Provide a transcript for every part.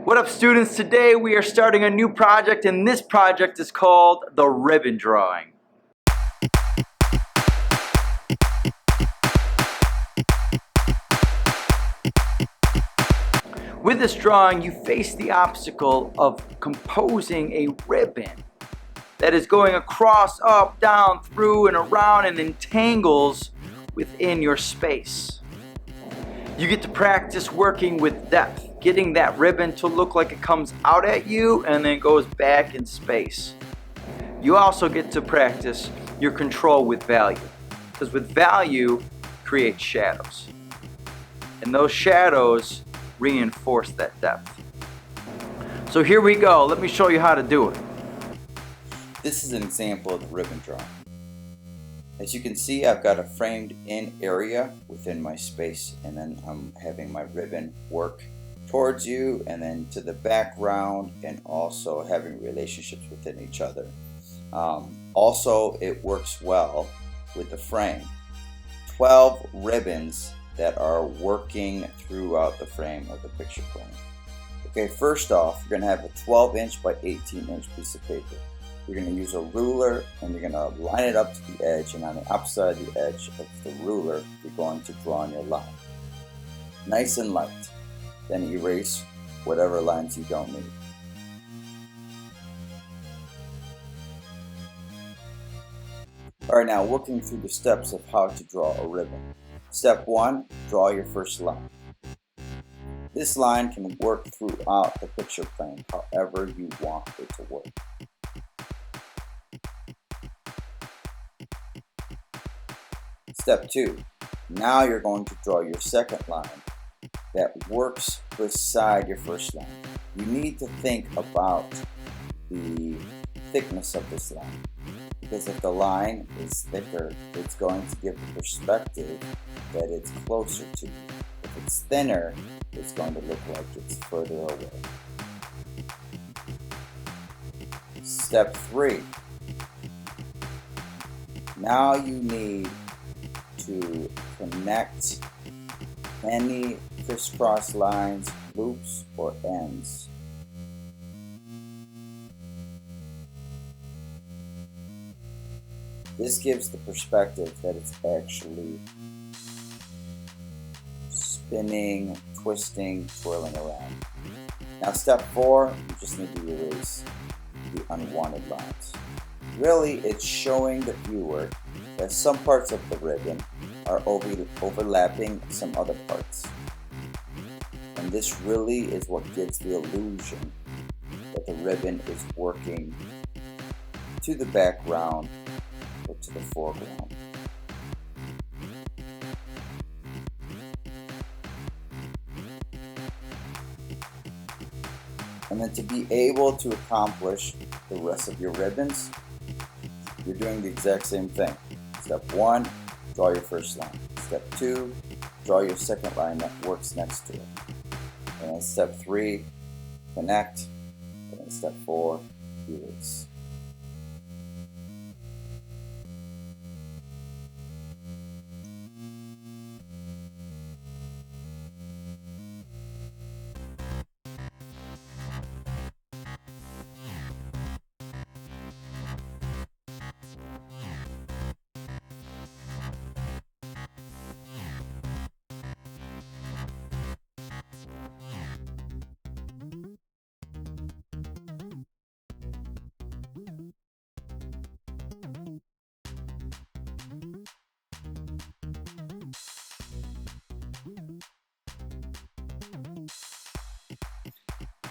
What up, students? Today we are starting a new project, and this project is called the ribbon drawing. With this drawing, you face the obstacle of composing a ribbon that is going across, up, down, through, and around, and entangles within your space. You get to practice working with depth, getting that ribbon to look like it comes out at you and then goes back in space. You also get to practice your control with value, because with value creates shadows, and those shadows reinforce that depth. So here we go. Let me show you how to do it. This is an example of the ribbon drawing. As you can see, I've got a framed in area within my space, and then I'm having my ribbon work towards you and then to the background, and also having relationships within each other. Also, it works well with the frame. 12 ribbons that are working throughout the frame of the picture frame. Okay, first off, you're going to have a 12-inch by 18-inch piece of paper. You're going to use a ruler, and you're going to line it up to the edge, and on the opposite of the edge of the ruler, you're going to draw on your line. Nice and light. Then erase whatever lines you don't need. Alright, now working through the steps of how to draw a ribbon. Step 1, draw your first line. This line can work throughout the picture frame however you want it to work. Step 2, now you're going to draw your second line that works beside your first line. You need to think about the thickness of this line, because if the line is thicker, it's going to give the perspective that it's closer to you. If it's thinner, it's going to look like it's further away. Step 3, now you need to connect any crisscross lines, loops, or ends. This gives the perspective that it's actually spinning, twisting, twirling around. Now step 4, you just need to erase the unwanted lines. Really, it's showing the viewer that some parts of the ribbon are overlapping some other parts. And this really is what gives the illusion that the ribbon is working to the background or to the foreground. And then to be able to accomplish the rest of your ribbons, you're doing the exact same thing. Step 1, draw your first line. Step 2, draw your second line that works next to it. And then step 3, connect. And then step 4, erase.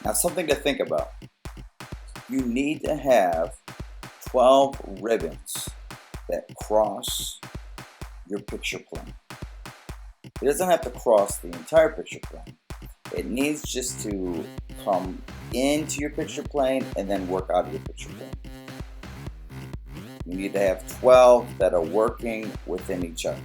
Now, something to think about. You need to have 12 ribbons that cross your picture plane. It doesn't have to cross the entire picture plane. It needs just to come into your picture plane and then work out of your picture plane. You need to have 12 that are working within each other.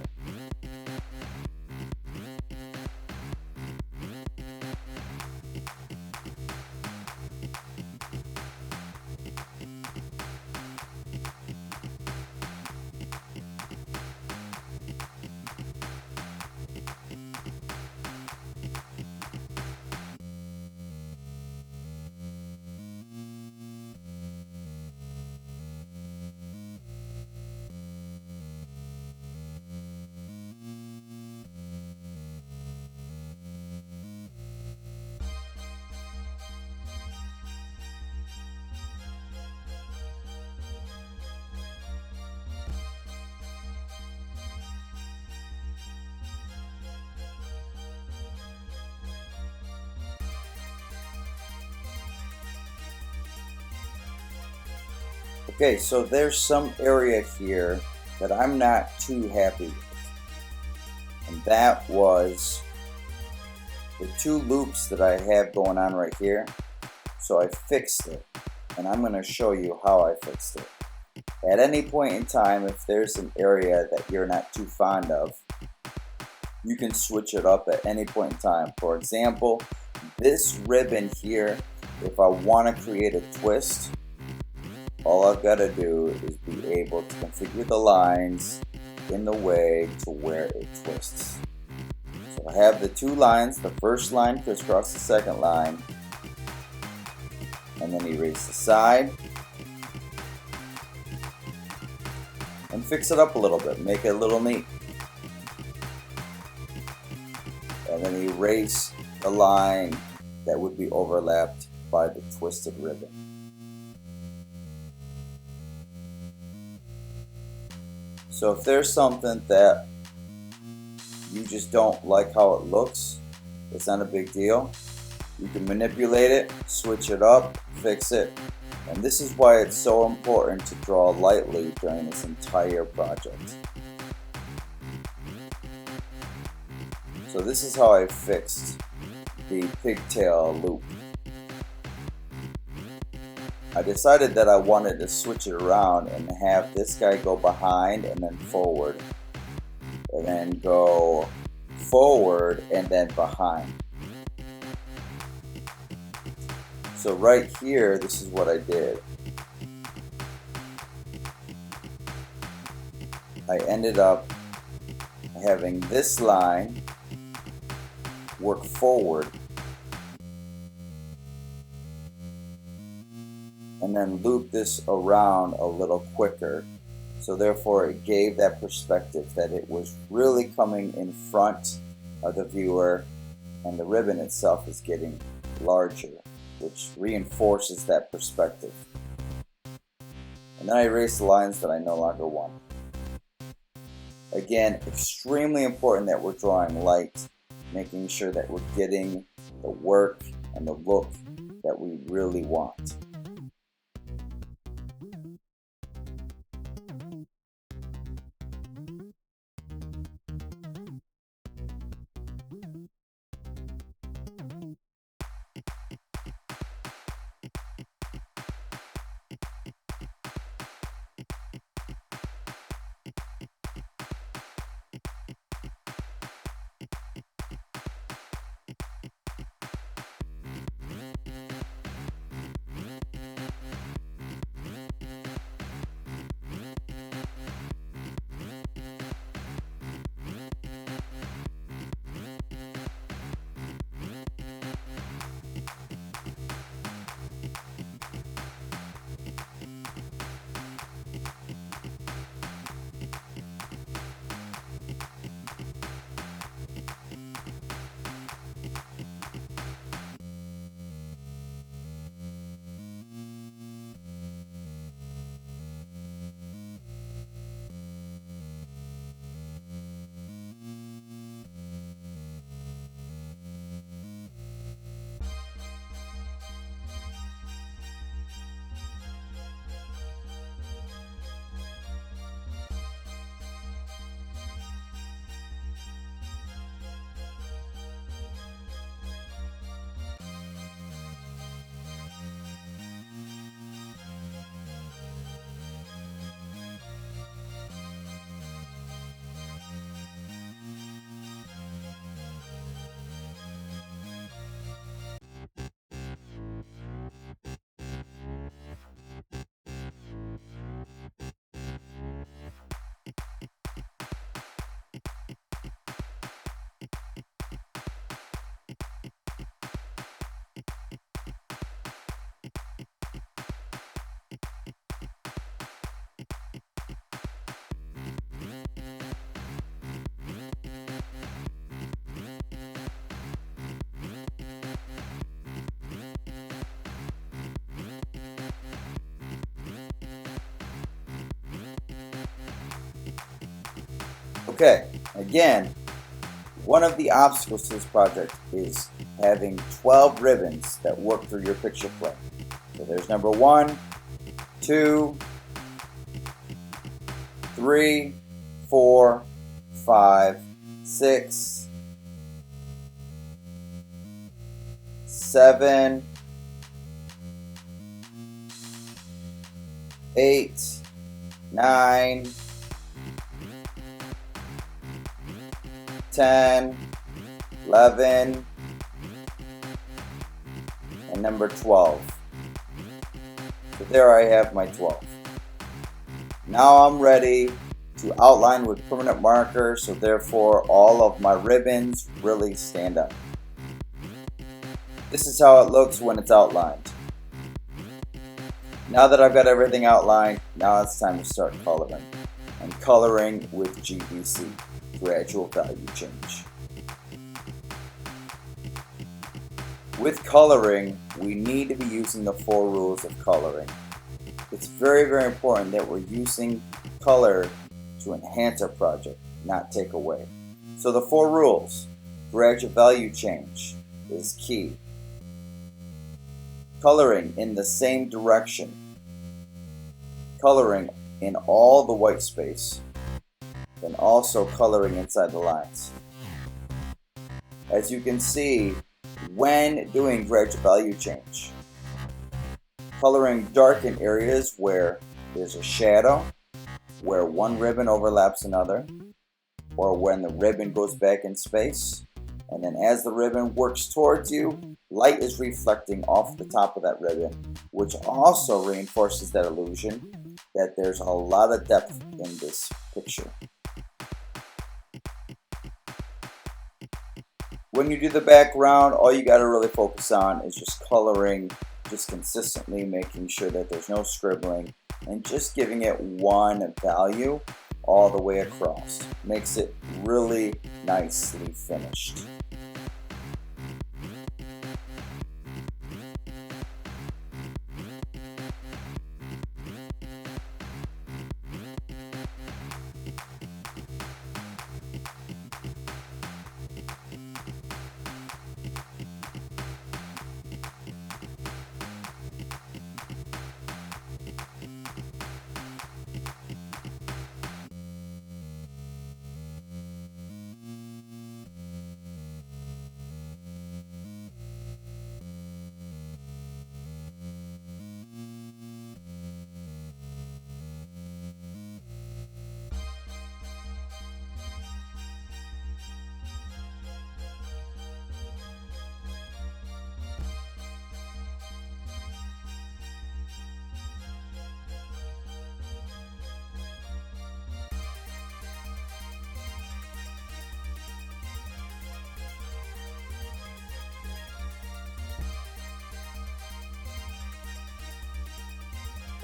Okay, so there's some area here that I'm not too happy with. And that was the 2 loops that I have going on right here. So I fixed it, and I'm going to show you how I fixed it. At any point in time, if there's an area that you're not too fond of, you can switch it up at any point in time. For example, this ribbon here, if I want to create a twist, all I've got to do is be able to configure the lines in the way to where it twists. So I have the 2 lines, the first line crisscross the second line, and then erase the side and fix it up a little bit, make it a little neat. And then erase the line that would be overlapped by the twisted ribbon. So if there's something that you just don't like how it looks, it's not a big deal. You can manipulate it, switch it up, fix it. And this is why it's so important to draw lightly during this entire project. So this is how I fixed the pigtail loop. I decided that I wanted to switch it around and have this guy go behind and then forward, and then go forward and then behind. So right here, this is what I did. I ended up having this line work forward and then loop this around a little quicker. So therefore it gave that perspective that it was really coming in front of the viewer, and the ribbon itself is getting larger, which reinforces that perspective. And then I erase the lines that I no longer want. Again, extremely important that we're drawing light, making sure that we're getting the work and the look that we really want. Okay, again, one of the obstacles to this project is having 12 ribbons that work through your picture frame. So there's number 1, 2, 3, 4, 5, 6, 7, 8, 9, 10, 11, and number 12. So there I have my 12. Now I'm ready to outline with permanent marker, so therefore all of my ribbons really stand up. This is how it looks when it's outlined. Now that I've got everything outlined, now it's time to start coloring. And coloring with GVC, gradual value change. With coloring, we need to be using the 4 rules of coloring. It's very, very important that we're using color to enhance our project, not take away. So the 4 rules, gradual value change is key. Coloring in the same direction. Coloring in all the white space. And also coloring inside the lines. As you can see, when doing gradual value change, coloring dark in areas where there's a shadow, where one ribbon overlaps another, or when the ribbon goes back in space, and then as the ribbon works towards you, light is reflecting off the top of that ribbon, which also reinforces that illusion that there's a lot of depth in this picture. When you do the background, all you got to really focus on is just coloring, just consistently making sure that there's no scribbling, and just giving it one value all the way across. Makes it really nicely finished.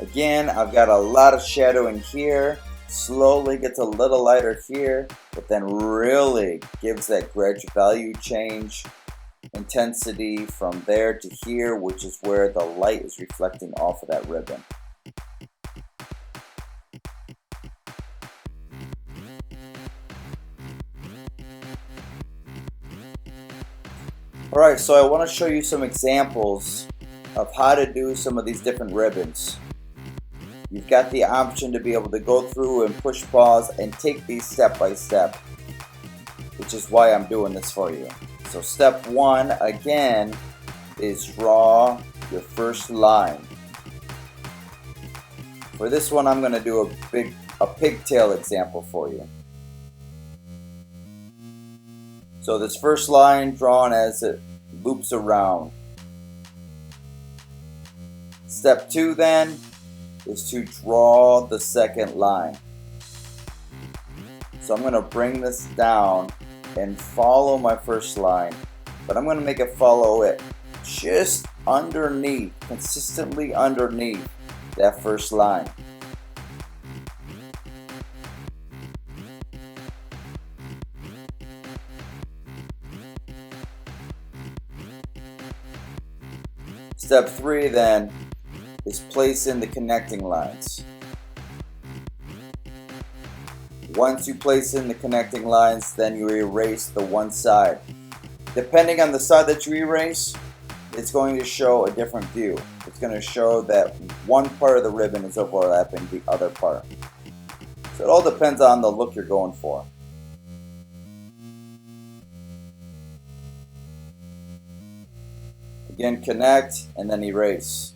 Again, I've got a lot of shadow in here, slowly gets a little lighter here, but then really gives that gradual value change intensity from there to here, which is where the light is reflecting off of that ribbon. Alright, so I want to show you some examples of how to do some of these different ribbons. You've got the option to be able to go through and push pause and take these step by step, which is why I'm doing this for you. So step 1 again is draw your first line. For this one I'm going to do a pigtail example for you. So this first line drawn as it loops around. Step 2 then is to draw the second line. So I'm going to bring this down and follow my first line, but I'm going to make it follow it just underneath, consistently underneath that first line. Step 3 then is place in the connecting lines. Once you place in the connecting lines, then you erase the one side. Depending on the side that you erase, it's going to show a different view. It's going to show that one part of the ribbon is overlapping the other part. So it all depends on the look you're going for. Again, connect and then erase.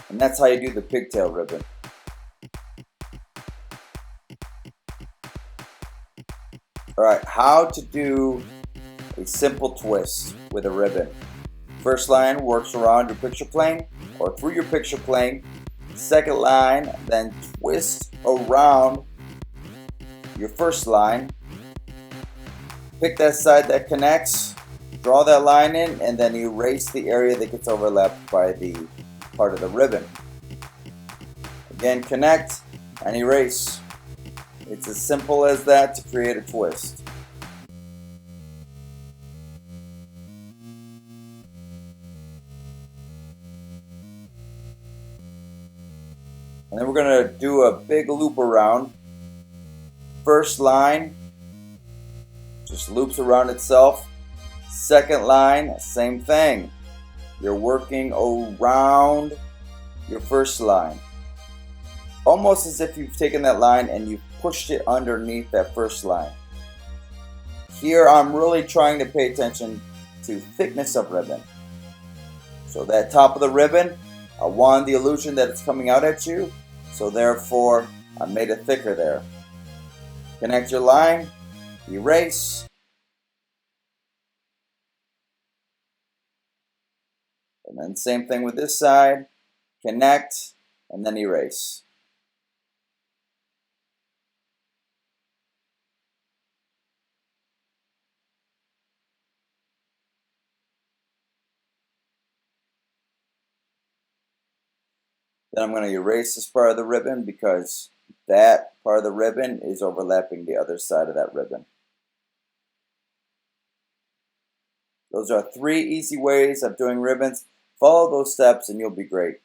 And that's how you do the pigtail ribbon. Alright, how to do a simple twist with a ribbon. First line works around your picture plane or through your picture plane. Second line then twist around your first line. Pick that side that connects, draw that line in, and then erase the area that gets overlapped by the part of the ribbon. Again, connect and erase. It's as simple as that to create a twist. And then we're going to do a big loop around. First line just loops around itself. Second line, same thing. You're working around your first line. Almost as if you've taken that line and you've pushed it underneath that first line. Here I'm really trying to pay attention to thickness of ribbon. So that top of the ribbon, I want the illusion that it's coming out at you, so therefore I made it thicker there. Connect your line, erase, and then same thing with this side, connect, and then erase. Then I'm going to erase this part of the ribbon because that part of the ribbon is overlapping the other side of that ribbon. Those are 3 easy ways of doing ribbons. Follow those steps and you'll be great.